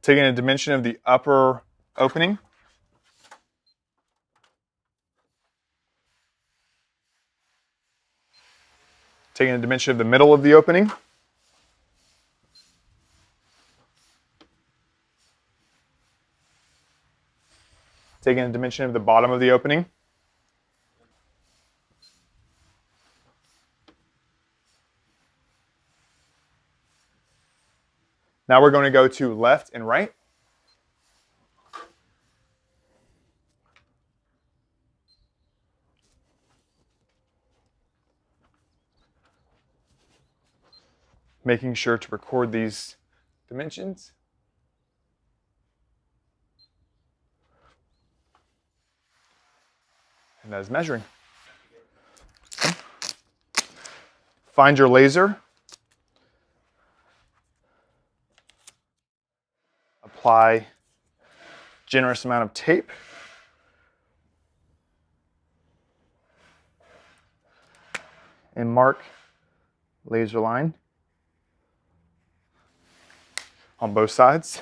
Taking a dimension of the upper opening. Taking a dimension of the middle of the opening. Taking a dimension of the bottom of the opening. Now we're going to go to left and right. Making sure to record these dimensions. And that is measuring. Find your laser. Apply generous amount of tape. And mark laser line on both sides.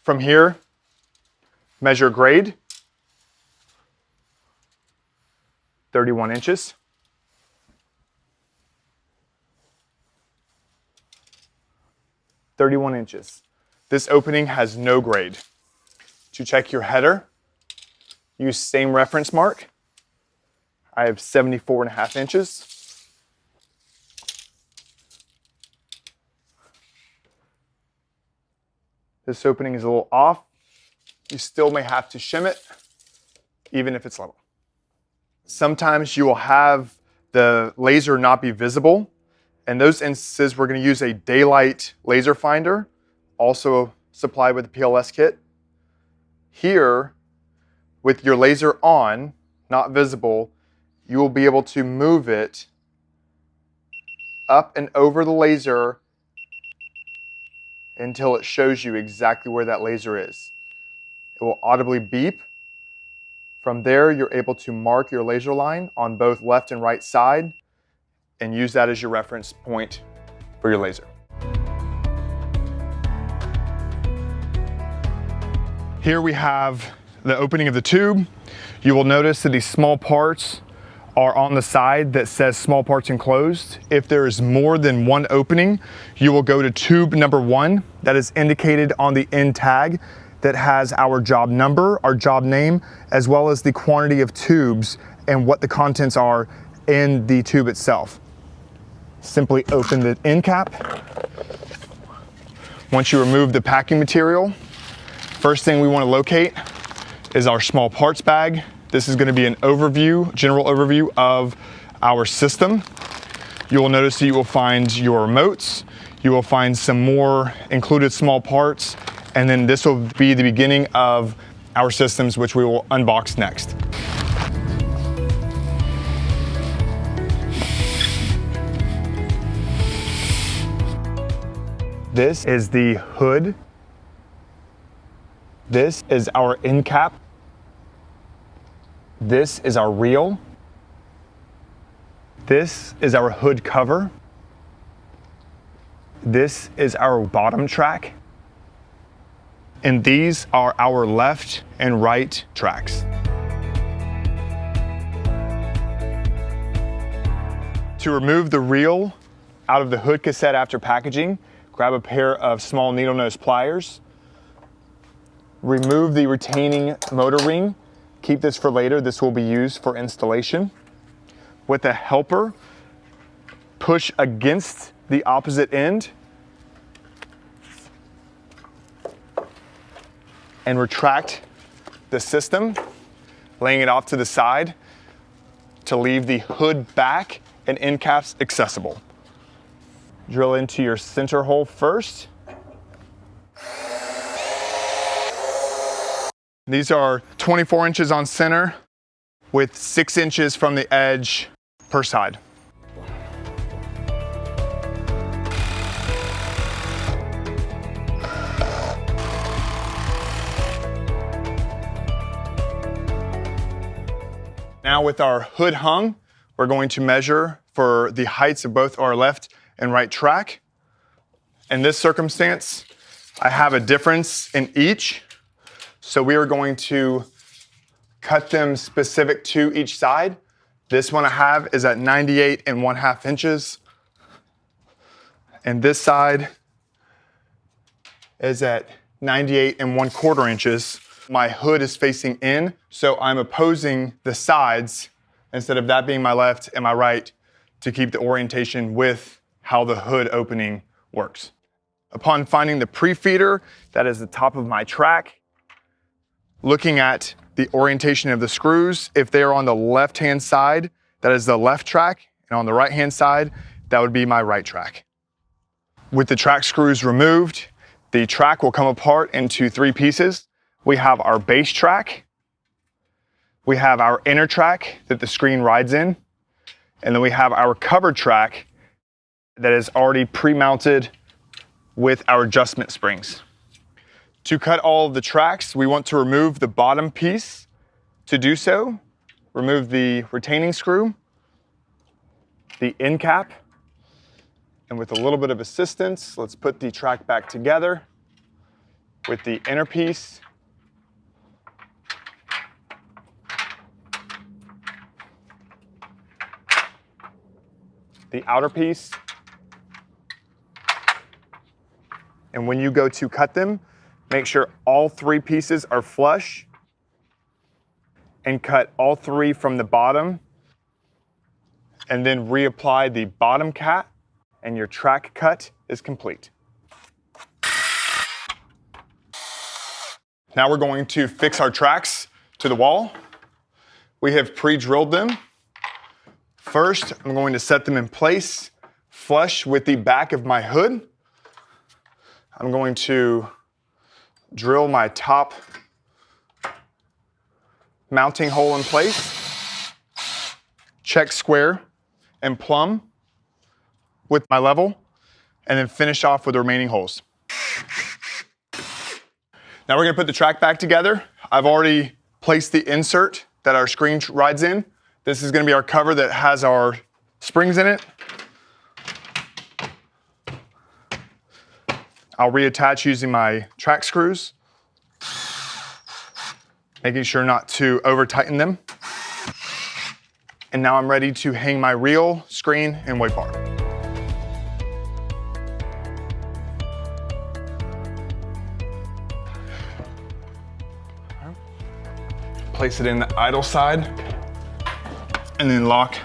From here, measure grade, 31 inches. This opening has no grade. To check your header, use same reference mark. I have 74.5 inches. This opening is a little off. You still may have to shim it, even if it's level. Sometimes you will have the laser not be visible. In those instances, we're going to use a daylight laser finder, also supplied with the PLS kit. Here, with your laser on, not visible, you will be able to move it up and over the laser until it shows you exactly where that laser is. It will audibly beep. From there, you're able to mark your laser line on both left and right side and use that as your reference point for your laser. Here we have the opening of the tube. You will notice that these small parts are on the side that says small parts enclosed. If there is more than one opening, you will go to tube number 1 that is indicated on the end tag that has our job number, our job name, as well as the quantity of tubes and what the contents are in the tube itself. Simply open the end cap. Once you remove the packing material, first thing we want to locate is our small parts bag. This is going to be an overview, general overview of our system. You will notice that you will find your remotes. You will find some more included small parts, and then this will be the beginning of our systems, which we will unbox next. This is the hood. This is our end cap. This is our reel. This is our hood cover. This is our bottom track. And these are our left and right tracks. To remove the reel out of the hood cassette after packaging, grab a pair of small needle nose pliers. Remove the retaining motor ring. Keep this for later. This will be used for installation. With a helper, push against the opposite end and retract the system, laying it off to the side to leave the hood back and end caps accessible. Drill into your center hole first. These are 24 inches on center with 6 inches from the edge per side. Now with our hood hung, we're going to measure for the heights of both our left and right track. In this circumstance, I have a difference in each. So we are going to cut them specific to each side. This one I have is at 98 1/2 inches. And this side is at 98 1/4 inches. My hood is facing in, so I'm opposing the sides instead of that being my left and my right to keep the orientation with how the hood opening works. Upon finding the pre-feeder, that is the top of my track, looking at the orientation of the screws, if they are on the left-hand side, that is the left track, and on the right-hand side, that would be my right track. With the track screws removed, the track will come apart into 3 pieces. We have our base track, we have our inner track that the screen rides in, and then we have our covered track that is already pre-mounted with our adjustment springs. To cut all of the tracks, we want to remove the bottom piece. To do so, remove the retaining screw, the end cap, and with a little bit of assistance, let's put the track back together with the inner piece, the outer piece, and when you go to cut them, make sure all 3 pieces are flush and cut all 3 from the bottom, and then reapply the bottom cap, and your track cut is complete. Now we're going to fix our tracks to the wall. We have pre-drilled them. First, I'm going to set them in place flush with the back of my hood. I'm going to drill my top mounting hole in place, check square and plumb with my level, and then finish off with the remaining holes. Now we're gonna put the track back together. I've already placed the insert that our screen rides in. This is gonna be our cover that has our springs in it. I'll reattach using my track screws, making sure not to over tighten them. And now I'm ready to hang my reel, screen, and weight bar. Place it in the idle side and then lock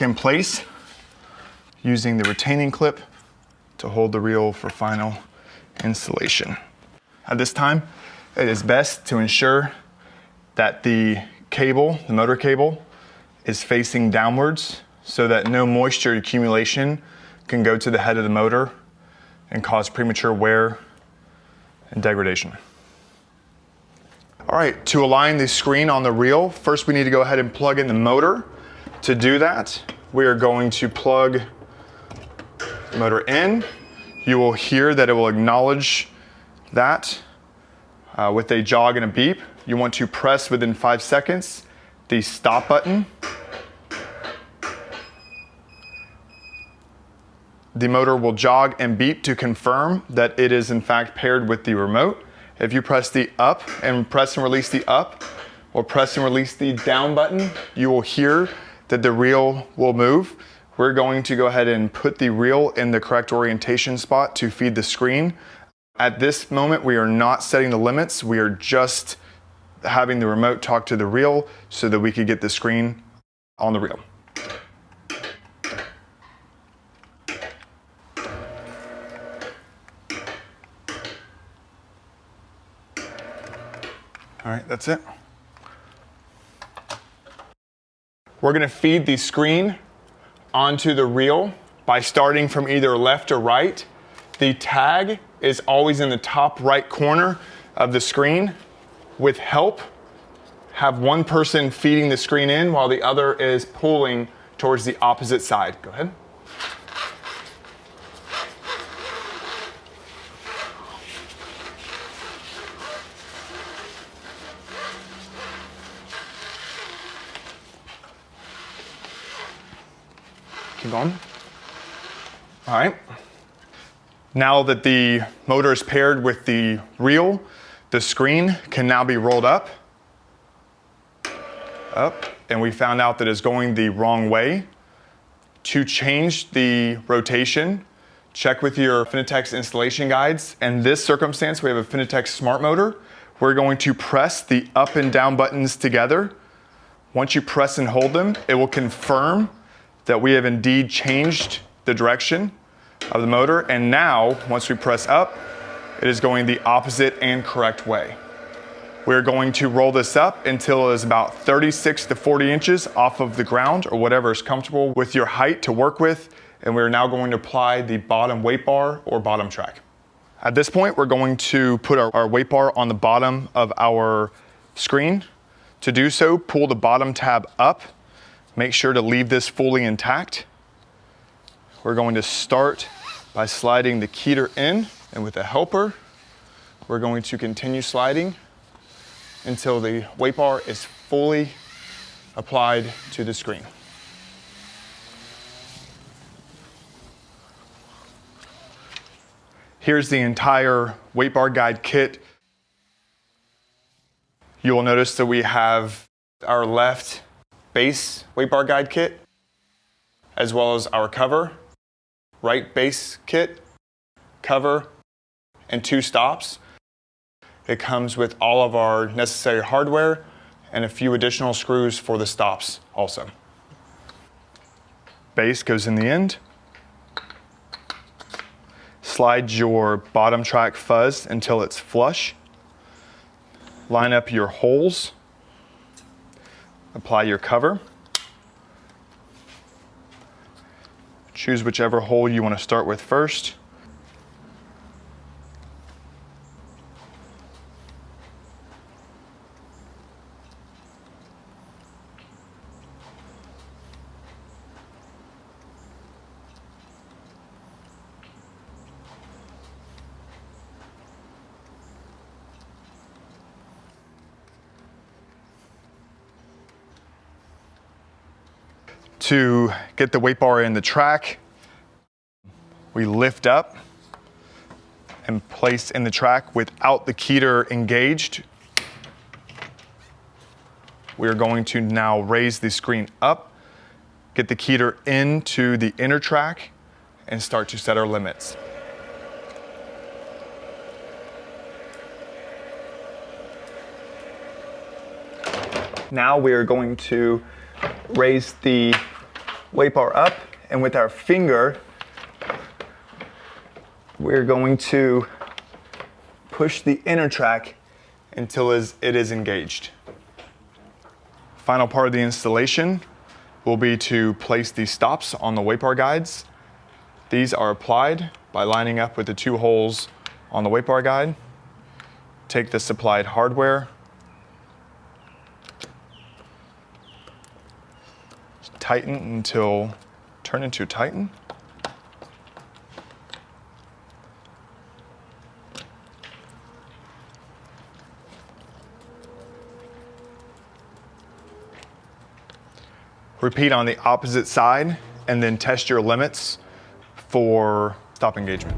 in place using the retaining clip to hold the reel for final installation. At this time, it is best to ensure that the cable, the motor cable, is facing downwards so that no moisture accumulation can go to the head of the motor and cause premature wear and degradation. All right, to align the screen on the reel, first we need to go ahead and plug in the motor. To do that, we are going to plug the motor in. You will hear that it will acknowledge that with a jog and a beep. You want to press within 5 seconds the stop button. The motor will jog and beep to confirm that it is in fact paired with the remote. If you press the up and press and release the up, or press and release the down button, you will hear that the reel will move. We're going to go ahead and put the reel in the correct orientation spot to feed the screen. At this moment, we are not setting the limits. We are just having the remote talk to the reel so that we could get the screen on the reel. All right, that's it. We're gonna feed the screen onto the reel by starting from either left or right. The tag is always in the top right corner of the screen. With help, have one person feeding the screen in while the other is pulling towards the opposite side. Go ahead. keep going. All right. Now that the motor is paired with the reel, the screen can now be rolled up, and we found out that it's going the wrong way. To change the rotation, check with your Fenetex installation guides. In this circumstance, we have a Fenetex smart motor. We're going to press the up and down buttons together. Once you press and hold them, it will confirm that we have indeed changed the direction of the motor. And now, once we press up, it is going the opposite and correct way. We're going to roll this up until it is about 36 to 40 inches off of the ground or whatever is comfortable with your height to work with. And we're now going to apply the bottom weight bar or bottom track. At this point, we're going to put our weight bar on the bottom of our screen. To do so, pull the bottom tab up. Make sure to leave this fully intact. We're going to start by sliding the keter in, and with a helper, we're going to continue sliding until the weight bar is fully applied to the screen. Here's the entire weight bar guide kit. You will notice that we have our left base weight bar guide kit, as well as our cover, right base kit, cover, and 2 stops. It comes with all of our necessary hardware and a few additional screws for the stops also. Base goes in the end. Slide your bottom track fuzz until it's flush. Line up your holes. Apply your cover. Choose whichever hole you want to start with first. To get the weight bar in the track, we lift up and place in the track without the keter engaged. We're going to now raise the screen up, get the keter into the inner track, and start to set our limits. Now we are going to raise the weight bar up, and with our finger, we're going to push the inner track until it is engaged. Final part of the installation will be to place the stops on the weight bar guides. These are applied by lining up with the 2 holes on the weight bar guide. Take the supplied hardware, tighten until turn into tighten. Repeat on the opposite side and then test your limits for stop engagement.